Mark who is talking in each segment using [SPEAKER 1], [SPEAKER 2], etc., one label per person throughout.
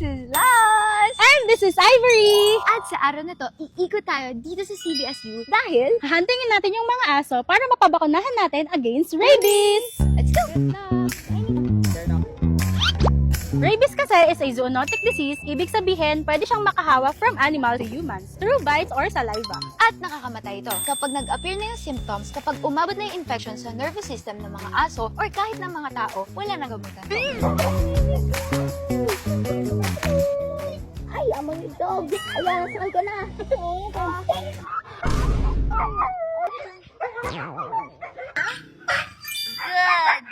[SPEAKER 1] is Laz!
[SPEAKER 2] And this is Ivory!
[SPEAKER 1] At sa araw na to, iikot tayo dito sa CBSU dahil
[SPEAKER 2] Hahantingin natin yung mga aso para mapabakunahan natin against rabies!
[SPEAKER 1] let's go!
[SPEAKER 2] Rabies kasi is a zoonotic disease, ibig sabihin pwede siyang makahawa from animal to humans through bites or saliva.
[SPEAKER 1] At nakakamatay ito kapag nag-appear na yung symptoms, kapag umabot na yung infection sa nervous system ng mga aso or kahit ng mga tao, wala nang gamutan.
[SPEAKER 3] Ay, amang dog. Ayan, sakal ko na.
[SPEAKER 1] Good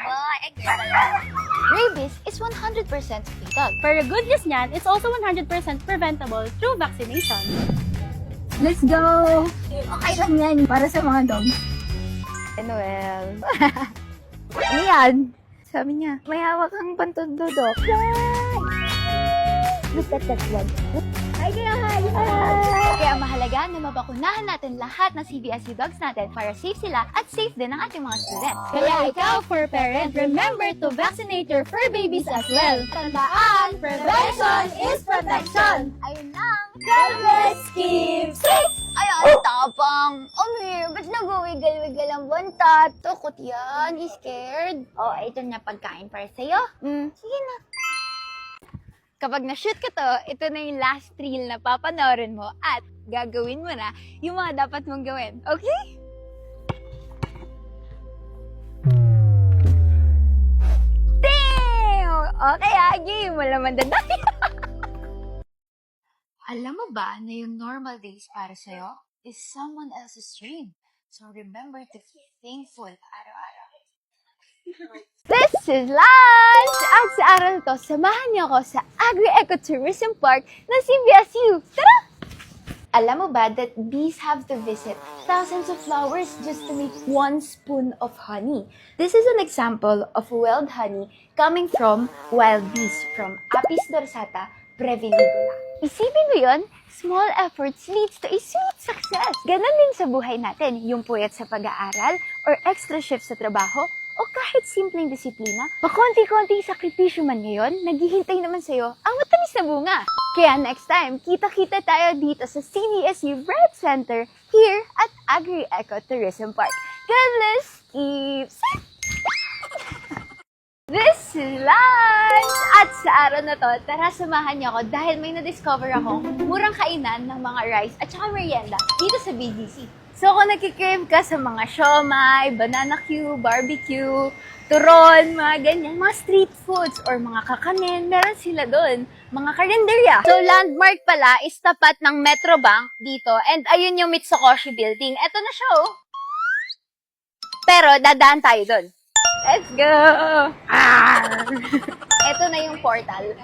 [SPEAKER 1] boy! Rabies is 100% fatal.
[SPEAKER 2] Pero good news niyan, it's also 100% preventable through vaccination.
[SPEAKER 3] Let's go! Okay lang yan para sa mga dogs.
[SPEAKER 1] Noel. Ano yan? Sabi niya, may hawak kang pantundodok.
[SPEAKER 3] Look at that one. Hi, hi!
[SPEAKER 1] Kaya mahalaga na mabakunahan natin lahat ng CBSU dogs natin para safe sila at safe din ang ating mga students.
[SPEAKER 2] Kaya ikaw, fur parent, remember to vaccinate your fur babies as well. Tandaan, prevention is protection!
[SPEAKER 1] Ayun lang.
[SPEAKER 2] Let's keep safe!
[SPEAKER 1] Ay, ang tapang. Amir, ba't nag-wiggle-wiggle ang bantat? Tukot yan. Scared? Oh, ito na pagkain para sa'yo. Sige na. Kapag na-shoot ka to, ito na yung last reel na papanoorin mo at gagawin mo na yung mga dapat mong gawin. Okay? Damn! Okay, game. Wala mandadaya. Alam mo ba na yung normal days para sa'yo is someone else's dream? So remember to be thankful araw-araw. This is Lance! At sa araw na to, samahan niyo ako sa Agri-Ecotourism Park ng CBSU. Tara! Alam mo ba that bees have to visit thousands of flowers just to make 1 spoon of honey? This is an example of wild honey coming from wild bees from Apis dorsata breviligula. Isipin mo yun, small efforts leads to a sweet success. Ganon din sa buhay natin, yung puyat sa pag-aaral or extra shift sa trabaho o kahit simpleng disiplina, pakonti-konting sakripisyo man ngayon, naghihintay naman sa'yo ang matamis na bunga. Kaya next time, kita-kita tayo dito sa CBSU Red Center here at Agri-Ecotourism Park. God bless! Keep safe! This is Lance! At sa araw na to, tara samahan niyo ako dahil may na-discover ako murang kainan ng mga rice at saka merienda dito sa BGC. So kung nakikrave ka sa mga siomai, banana Q, barbecue, turon, mga ganyan, mga street foods or mga kakanin, meron sila doon. Mga karinderya. So landmark pala is tapat ng Metro Bank dito and ayun yung Mitsukoshi building. Eto na siya oh. Pero dadaan tayo doon. Let's go! Ito na yung portal.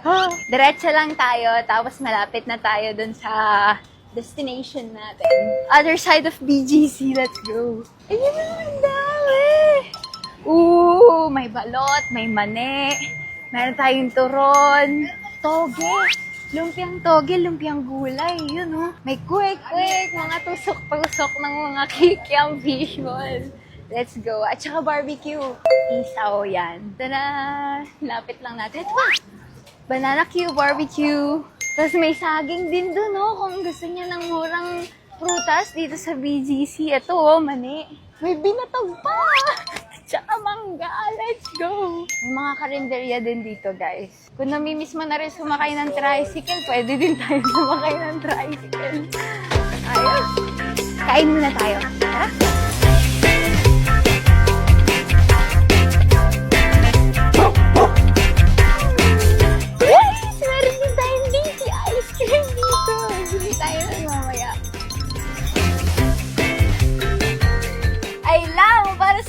[SPEAKER 1] Diretso lang tayo, tapos malapit na tayo dun sa destination natin. Other side of BGC, let's go. Ayun na, ang dami! Ooh, may balot, may mani, meron tayong turon, toge, lumpiang toge, lumpiang gulay, yun oh. May kwek-kwek, mga tusok-tusok ng mga kikiam visual. Let's go. At saka barbecue. Isaw yan. Tada! Lapit lang natin. Ito pa! Banana Q, barbecue. Tapos may saging din dun, no? Kung gusto niya ng murang prutas dito sa BGC. Ito, oh, mani. May binatog pa! Tsaka mangga. Let's go! May mga karinderya din dito, guys. Kung namimiss mo na rin sumakay ng tricycle, pwede din tayo sumakay ng tricycle. Ayos. Kain muna tayo. Tara!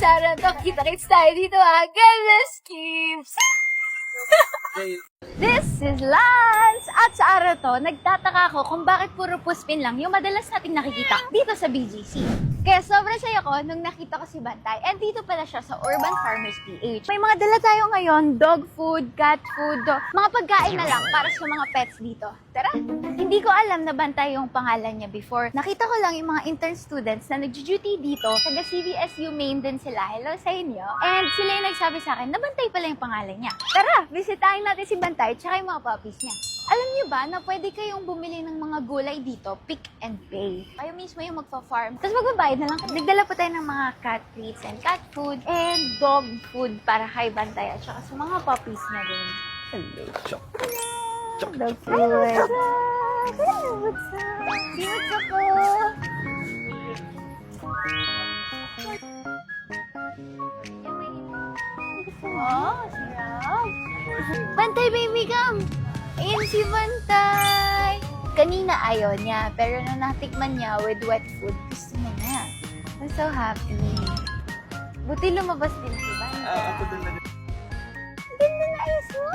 [SPEAKER 1] Sana to, kita-kits tayo dito ha. Goodness keeps! This is Lance! At sa araw to, nagtataka ako kung bakit puro puspin lang yung madalas nating nakikita dito sa BGC. Kaya sobrang saya ko nung nakita ko si Bantay. And dito pala siya sa Urban Farmers PH. May mga dala tayo ngayon, dog food, cat food, mga pagkain na lang para sa mga pets dito. Tara! Hindi ko alam na Bantay yung pangalan niya before. Nakita ko lang yung mga intern students na nag-duty dito. Taga CBSU main din sila. Hello sa inyo. And sila yung nagsabi sa akin na Bantay pala yung pangalan niya. Tara! Bisitahin natin si Bantay tsaka yung mga puppies niya. Alam niyo ba na pwede kayong bumili ng mga gulay dito, pick and pay. Kayo mismo yung magpa-farm. Tapos magbabayad na lang. Nagdala po tayo ng mga cat treats and cat food and dog food para kay Bantay at saka sa mga puppies na rin. Hello. Dog food. Hi, what's up? Hello, what's up? Hey, what's up po? Wow, sarap. Bantay, baby, come! Ayan si Bantay! Kanina ayaw niya, pero nung natikman niya with wet food, gusto niya na. I'm so happy. Buti lumabas din si Bantay. Ganda na ayos mo.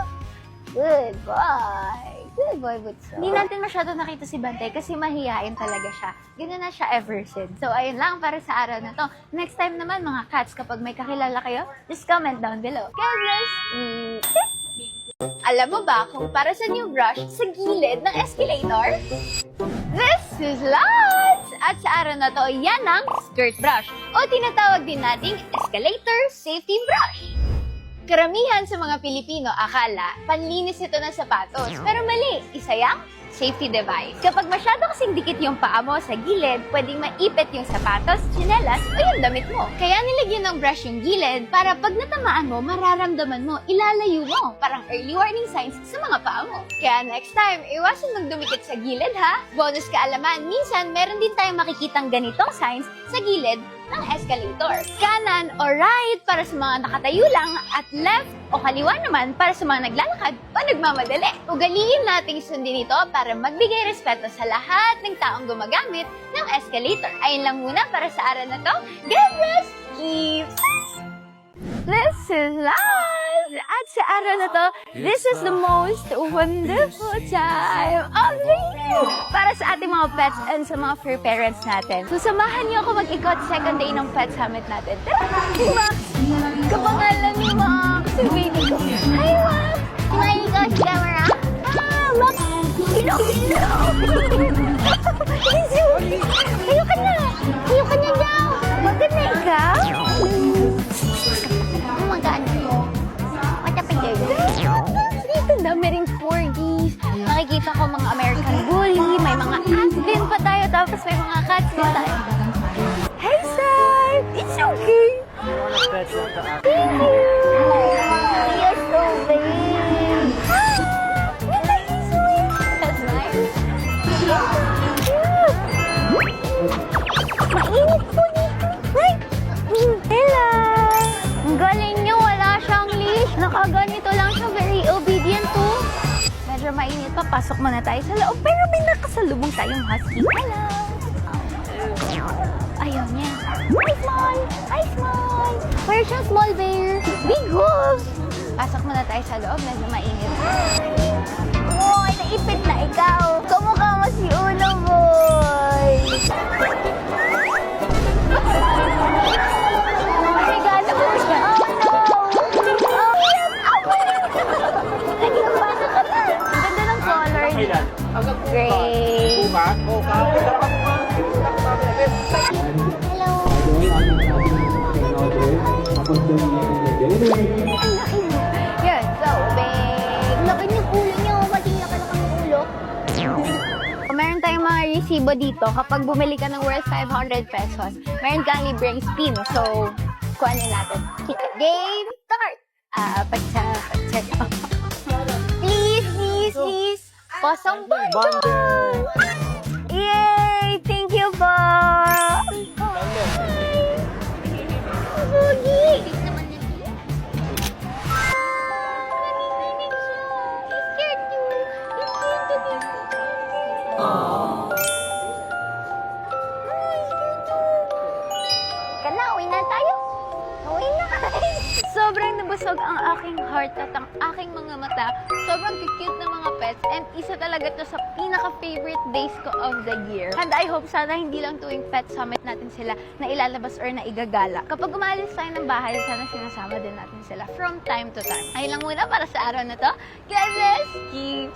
[SPEAKER 1] Good boy. Good boy, Butso. Hindi natin masyado nakita si Bantay kasi mahihain talaga siya. Ganun na siya ever since. So, ayun lang para sa araw na to. Next time naman, mga cats, kapag may kakilala kayo, just comment down below. God bless you. Alam mo ba kung para sa new brush sa gilid ng escalator? This is Lance! At sa araw na to, yan ang skirt brush o tinatawag din nating escalator safety brush. Karamihan sa mga Pilipino akala panlinis ito ng sapatos. Pero mali, isa yang safety device. Kapag masyado kasing dikit yung paa mo sa gilid, pwedeng maipit yung sapatos, tsinelas o yung damit mo. Kaya nilagyan ng brush yung gilid para pag natamaan mo, mararamdaman mo, ilalayo mo. Parang early warning signs sa mga paa mo. Kaya next time, iwasan magdumikit sa gilid ha. Bonus kaalaman, minsan meron din tayong makikitang ganitong signs sa gilid ng escalator. Kanan o right para sa mga nakatayo lang at left o kaliwa naman para sa mga naglalakad o nagmamadali. Ugaliin nating sundin ito para magbigay respeto sa lahat ng taong gumagamit ng escalator. Ayun lang muna para sa araw na to. God bless! Keeps! This is live! At sa araw na to, this is the most wonderful time of the year para sa ating mga pets and sa mga fur parents natin. So, samahan niyo ako mag-ikot second day ng pet summit natin. Tara! Si Max! Kapangalan ni Max! Si baby ko. Hi, Max! Smiley ka sa camera? Ah, Max! Hello! Hello ka na! Hello ka na daw! Maganda ikaw? Dito dami ring corgis. Nakikita ko mga American Bully, may mga Aspen pa tayo, tapos may mga cats din tayo. Hey, Sam! It's okay! Thank you! You're so big! That's nice. Mainit po dito. Hello! Ang galing niyo, wala siyang leash. Nakaganito lang siya, very obedient to. Medyo mainit pa, pasok muna tayo sa loob. Pero may nakasalubong tayong husky. Hello! Ayaw niya. Hi, small! Hi, small! Where's your small bear? Big hooves! Pasok muna tayo sa loob, medyo mainit. Uy, naipit na ikaw. Kamukha mo si Uno, boy! Regalo mo siya. Ang ganda ng color niya. Great. Hello. Yan, so big. Laki ng ulo niyo. Laki ng ulo. Meron tayong mga resibo dito. Kapag bumili ka ng worth 500 pesos, meron kang libreng spin. So, kuhanin natin. Game start! Pagsa. Please. Pasang bundle! Yay! Thank you po! Boogie! Uwi na tayo. Uwi na. Sobrang nabusog ang aking heart at ang aking mga mata. Sobrang cute ng mga pets and isa talaga to sa pinaka-favorite days ko of the year. And I hope sana hindi lang tuwing pet summit natin sila na ilalabas or na igagala. Kapag umalis tayo ng bahay, sana sinasama din natin sila from time to time. Ayun lang muna para sa araw na to. God bless! Keep